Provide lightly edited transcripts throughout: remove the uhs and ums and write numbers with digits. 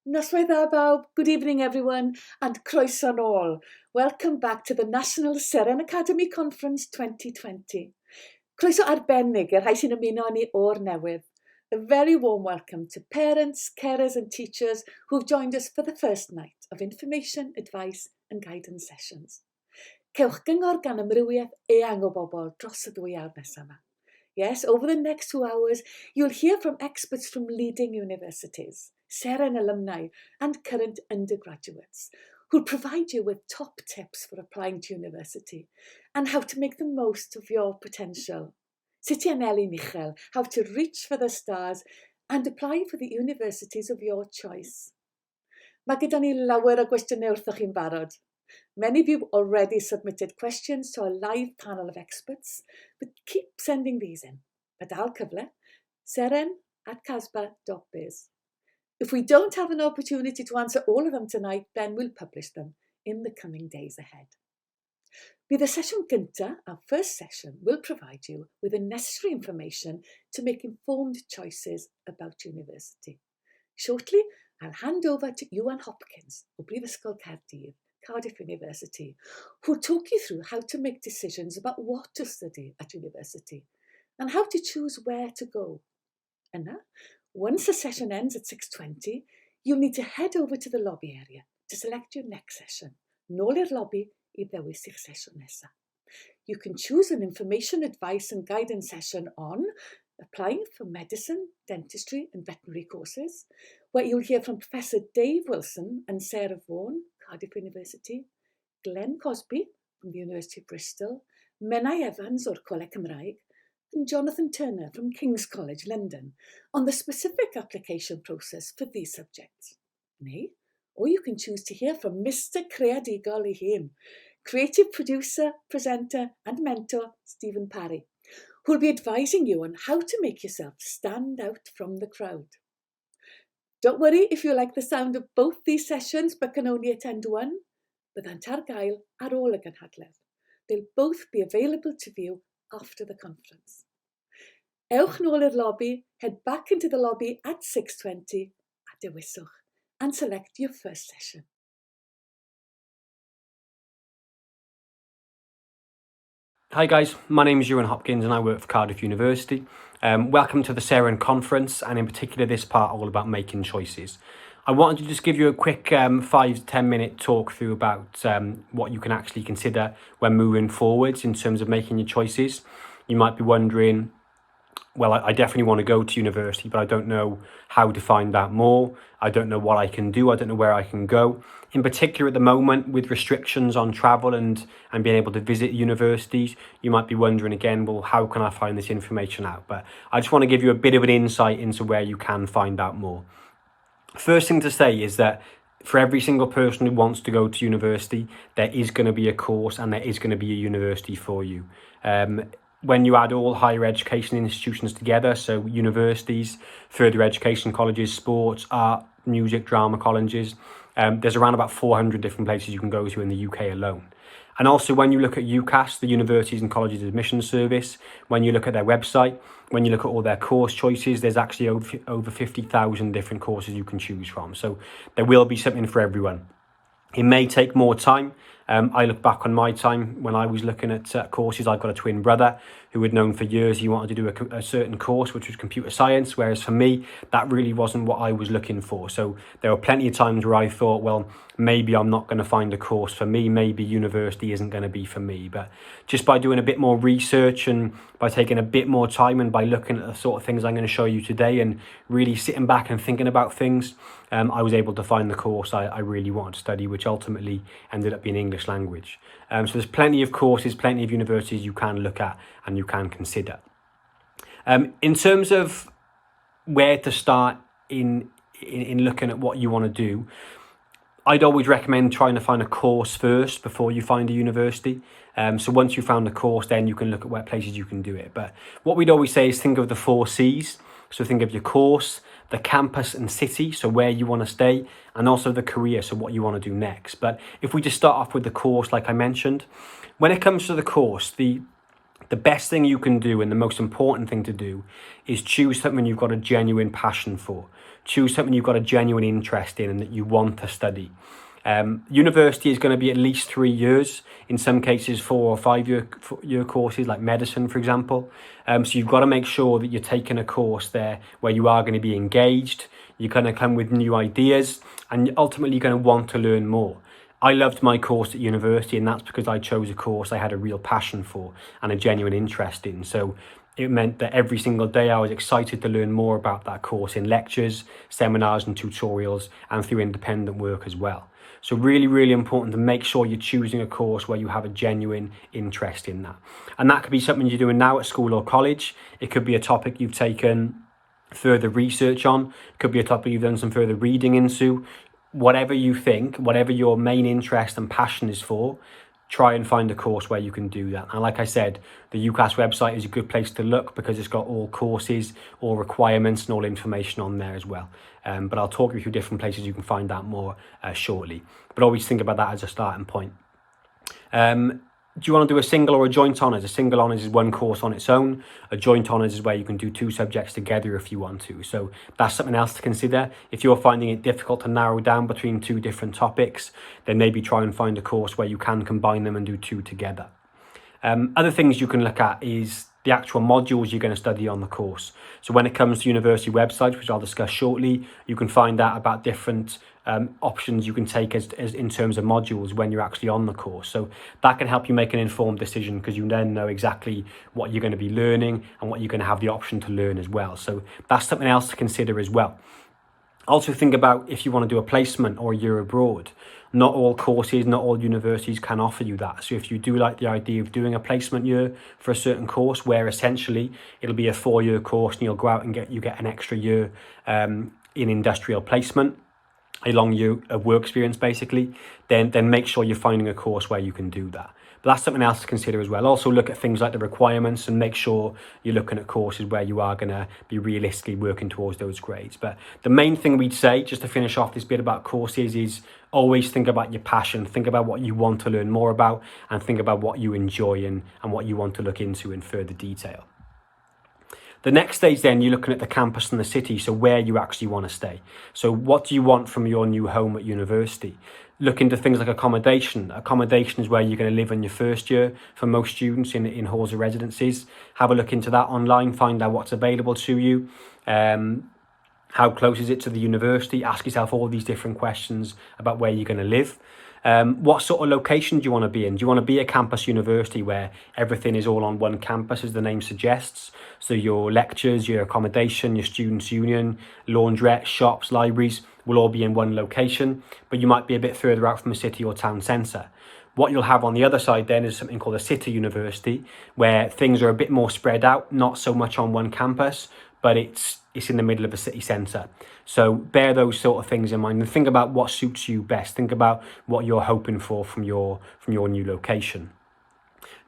Noswaith dda bawb, good evening everyone, and croeso nôl. Welcome back to the National Seren Academy Conference 2020. Croeso arbennig i'r rhai sy'n ymuno ni o'r newydd. A very warm welcome to parents, carers and teachers who've joined us for the first night of information, advice and guidance sessions. Cewch gyngor gan ymrywiaeth eang o bobl dros y 2 awr nesaf yma. Yes, over the next 2 hours, you'll hear from experts from leading universities, Seren alumni and current undergraduates who'll provide you with top tips for applying to university and how to make the most of your potential. Sut i anelu Michel, how to reach for the stars and apply for the universities of your choice. Mae gyda ni lawer o gwestiynau wrthoch chi'n barod. Many of you already submitted questions to our live panel of experts, but keep sending these in. Padal cyfle, seren@casba.biz. If we don't have an opportunity to answer all of them tonight, then we'll publish them in the coming days ahead. Bydd y sesiwn gyntaf, our first session, will provide you with the necessary information to make informed choices about university. Shortly, I'll hand over to Iwan Hopkins, o Brifysgol Caerdydd, Cardiff University, who'll talk you through how to make decisions about what to study at university and how to choose where to go. Yna, once the session ends at 6:20, you'll need to head over to the lobby area to select your next session. Nôl i'r lobby I ddewis i'ch sesiwn nesaf. You can choose an information, advice and guidance session on applying for medicine, dentistry and veterinary courses, where you'll hear from Professor Dave Wilson and Sarah Vaughan, Cardiff University, Glenn Cosby from the University of Bristol, Menai Evans o'r Coleg Cymraeg, and Jonathan Turner from King's College London on the specific application process for these subjects. Or you can choose to hear from Mr. Creadigol I him, creative producer, presenter and mentor Stephen Parry, who will be advising you on how to make yourself stand out from the crowd. Don't worry if you like the sound of both these sessions but can only attend one, byddant ar gael ar ôl y Gynhadledd. They'll both be available to view after the conference. Ewch nôl i'r lobby, head back into the lobby at 6:20 a dewiswch and select your first session. Hi guys, my name is Ewan Hopkins and I work for Cardiff University. Welcome to the Seren conference, and in particular this part all about making choices. I wanted to just give you a quick 5 to 10 minute talk through about what you can actually consider when moving forwards in terms of making your choices. You might be wondering, well, I definitely want to go to university, but I don't know how to find out more. I don't know what I can do. I don't know where I can go. In particular, at the moment, with restrictions on travel and being able to visit universities, you might be wondering again, well, how can I find this information out? But I just want to give you a bit of an insight into where you can find out more. First thing to say is that for every single person who wants to go to university, there is going to be a course and there is going to be a university for you. When you add all higher education institutions together, so universities, further education colleges, sports, art, music, drama colleges, there's around about 400 different places you can go to in the UK alone. And also when you look at UCAS, the Universities and Colleges Admission Service, when you look at their website, when you look at all their course choices, there's actually over 50,000 different courses you can choose from. So there will be something for everyone. It may take more time. I look back on my time when I was looking at courses. I've got a twin brother who had known for years he wanted to do a certain course, which was computer science, whereas for me, that really wasn't what I was looking for. So there were plenty of times where I thought, well, maybe I'm not going to find a course for me, maybe university isn't going to be for me. But just by doing a bit more research and by taking a bit more time and by looking at the sort of things I'm going to show you today and really sitting back and thinking about things, I was able to find the course I really wanted to study, which ultimately ended up being English language. So there's plenty of courses, plenty of universities you can look at and you can consider. In terms of where to start in looking at what you want to do, I'd always recommend trying to find a course first before you find a university. So once you found a course, then you can look at what places you can do it. But what we'd always say is think of the 4 C's. So think of your course, the campus and city, so where you want to stay, and also the career, so what you want to do next. But if we just start off with the course, like I mentioned, when it comes to the course, the best thing you can do and the most important thing to do is choose something you've got a genuine passion for. choose something you've got a genuine interest in and that you want to study. University is going to be at least 3 years, in some cases 4 or 5 year courses like medicine, for example. So you've got to make sure that you're taking a course there where you are going to be engaged, you're going to come with new ideas, and ultimately you're going to want to learn more. I loved my course at university, and that's because I chose a course I had a real passion for and a genuine interest in. So it meant that every single day I was excited to learn more about that course in lectures, seminars and tutorials, and through independent work as well. So really, really important to make sure you're choosing a course where you have a genuine interest in that. And that could be something you're doing now at school or college. It could be a topic you've taken further research on. It could be a topic you've done some further reading into. Whatever you think, whatever your main interest and passion is for, try and find a course where you can do that. And like I said, the UCAS website is a good place to look because it's got all courses, all requirements and all information on there as well. But I'll talk you through different places you can find out more shortly. But always think about that as a starting point. Do you want to do a single or a joint honours? A single honours is one course on its own. A joint honours is where you can do 2 subjects together if you want to. So that's something else to consider. If you're finding it difficult to narrow down between 2 different topics, then maybe try and find a course where you can combine them and do 2 together. Other things you can look at is the actual modules you're going to study on the course. So when it comes to university websites, which I'll discuss shortly, you can find out about different options you can take as in terms of modules when you're actually on the course. So that can help you make an informed decision because you then know exactly what you're going to be learning and what you're going to have the option to learn as well. So that's something else to consider as well. Also think about if you want to do a placement or a year abroad. Not all courses, not all universities can offer you that. So if you do like the idea of doing a placement year for a certain course where essentially it'll be a 4-year course and you'll go out and get an extra year in industrial placement, a long year of work experience basically, then make sure you're finding a course where you can do that. But that's something else to consider as well. Also look at things like the requirements and make sure you're looking at courses where you are going to be realistically working towards those grades. But the main thing we'd say, just to finish off this bit about courses, is always think about your passion, think about what you want to learn more about, and think about what you enjoy and what you want to look into in further detail. The next stage then, you're looking at the campus and the city, so where you actually want to stay. So what do you want from your new home at university? Look into things like accommodation. Accommodation is where you're going to live in your first year for most students in halls of residencies. Have a look into that online, find out what's available to you. How close is it to the university? Ask yourself all these different questions about where you're going to live. What sort of location do you want to be in? Do you want to be a campus university where everything is all on one campus, as the name suggests? So your lectures, your accommodation, your students' union, laundrette, shops, libraries will all be in one location, but you might be a bit further out from a city or town centre. What you'll have on the other side then is something called a city university, where things are a bit more spread out, not so much on one campus, but it's in the middle of a city centre. So bear those sort of things in mind and think about what suits you best. Think about what you're hoping for from your new location.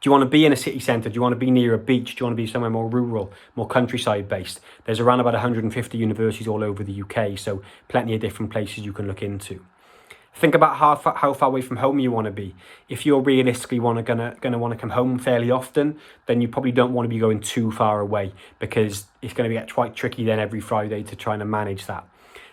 Do you want to be in a city centre? Do you want to be near a beach? Do you want to be somewhere more rural, more countryside based? There's around about 150 universities all over the UK, so plenty of different places you can look into. Think about how far away from home you want to be. If you're realistically gonna want to come home fairly often, then you probably don't want to be going too far away because it's going to get quite tricky then every Friday to try and manage that.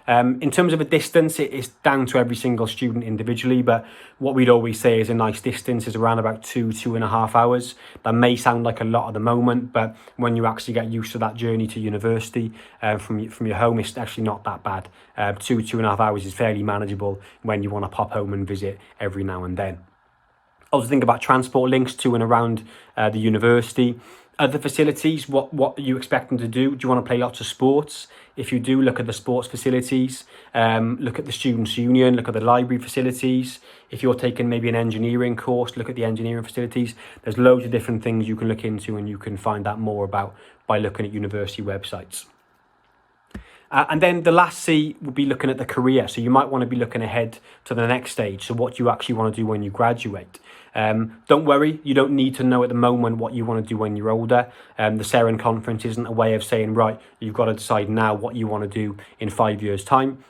In terms of a distance, it is down to every single student individually, but what we'd always say is a nice distance is around about 2.5 hours. That may sound like a lot at the moment, but when you actually get used to that journey to university from your home, it's actually not that bad. 2.5 hours is fairly manageable when you want to pop home and visit every now and then. Also think about transport links to and around the university. Other facilities, what are you expecting to do? Do you want to play lots of sports? If you do, look at the sports facilities, look at the students' union, look at the library facilities. If you're taking maybe an engineering course, look at the engineering facilities. There's loads of different things you can look into and you can find out more about by looking at university websites. And then the last C would be looking at the career. So you might want to be looking ahead to the next stage. So what you actually want to do when you graduate. Don't worry, you don't need to know at the moment what you want to do when you're older. The SEREN conference isn't a way of saying, right, you've got to decide now what you want to do in 5 years' time.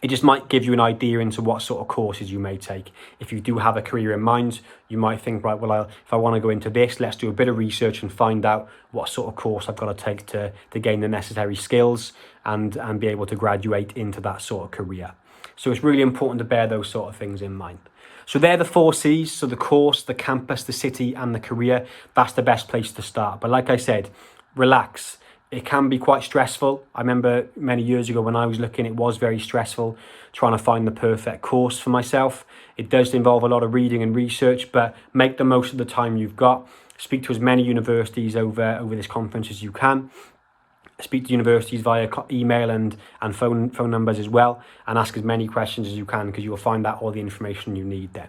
It just might give you an idea into what sort of courses you may take. If you do have a career in mind, you might think, right, well, if I want to go into this, let's do a bit of research and find out what sort of course I've got to take to gain the necessary skills and be able to graduate into that sort of career. So it's really important to bear those sort of things in mind. So they're the 4 C's, so the course, the campus, the city and the career. That's the best place to start. But like I said, relax. It can be quite stressful. I remember many years ago when I was looking, it was very stressful trying to find the perfect course for myself. It does involve a lot of reading and research, but make the most of the time you've got. Speak to as many universities over this conference as you can. Speak to universities via email and phone numbers as well, and ask as many questions as you can, because you will find out all the information you need then.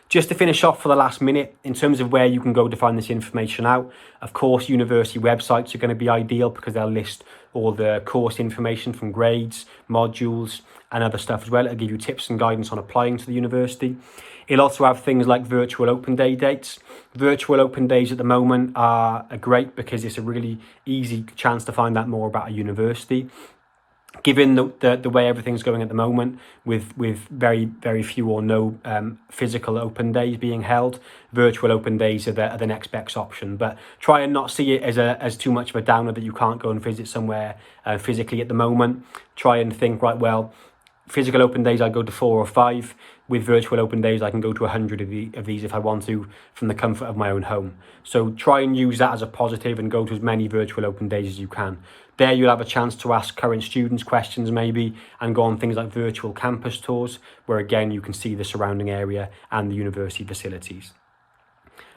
Just to finish off for the last minute, in terms of where you can go to find this information out, of course, university websites are going to be ideal because they'll list all the course information from grades, modules, and other stuff as well. It'll give you tips and guidance on applying to the university. It'll also have things like virtual open day dates. Virtual open days at the moment are great because it's a really easy chance to find out more about a university. Given the way everything's going at the moment, with very, very few or no physical open days being held, virtual open days are the next best option. But try and not see it as too much of a downer that you can't go and visit somewhere physically at the moment. Try and think, right, well, physical open days I go to 4 or 5. With virtual open days I can go to 100 of these if I want to, from the comfort of my own home. So try and use that as a positive and go to as many virtual open days as you can. There you'll have a chance to ask current students questions maybe, and go on things like virtual campus tours, where again you can see the surrounding area and the university facilities.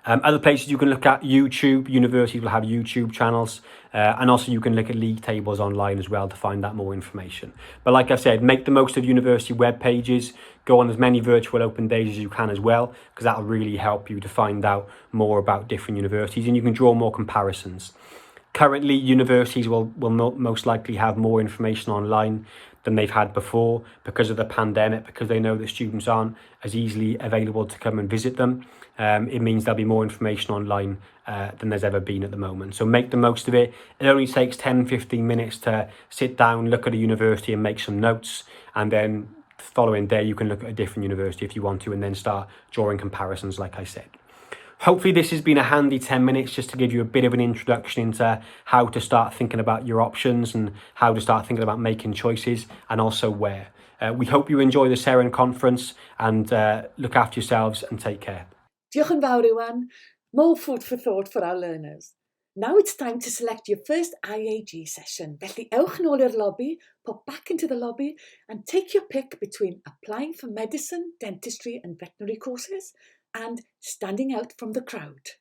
Other places you can look at: YouTube. Universities will have YouTube channels, and also you can look at league tables online as well to find out more information. But like I said, make the most of university web pages. Go on as many virtual open days as you can as well, because that'll really help you to find out more about different universities, and you can draw more comparisons. Currently, universities will most likely have more information online than they've had before because of the pandemic, because they know that students aren't as easily available to come and visit them. It means there'll be more information online than there's ever been at the moment. So make the most of it. It only takes 10-15 minutes to sit down, look at a university and make some notes, and then the following day you can look at a different university if you want to, and then start drawing comparisons like I said. Hopefully this has been a handy 10 minutes just to give you a bit of an introduction into how to start thinking about your options and how to start thinking about making choices, and also where. We hope you enjoy the Seren conference, and look after yourselves and take care. Diolch yn fawr, Iwan. More food for thought for our learners. Now it's time to select your first IAG session. Felly ewch nôl i'r lobby, pop back into the lobby and take your pick between applying for medicine, dentistry and veterinary courses and standing out from the crowd.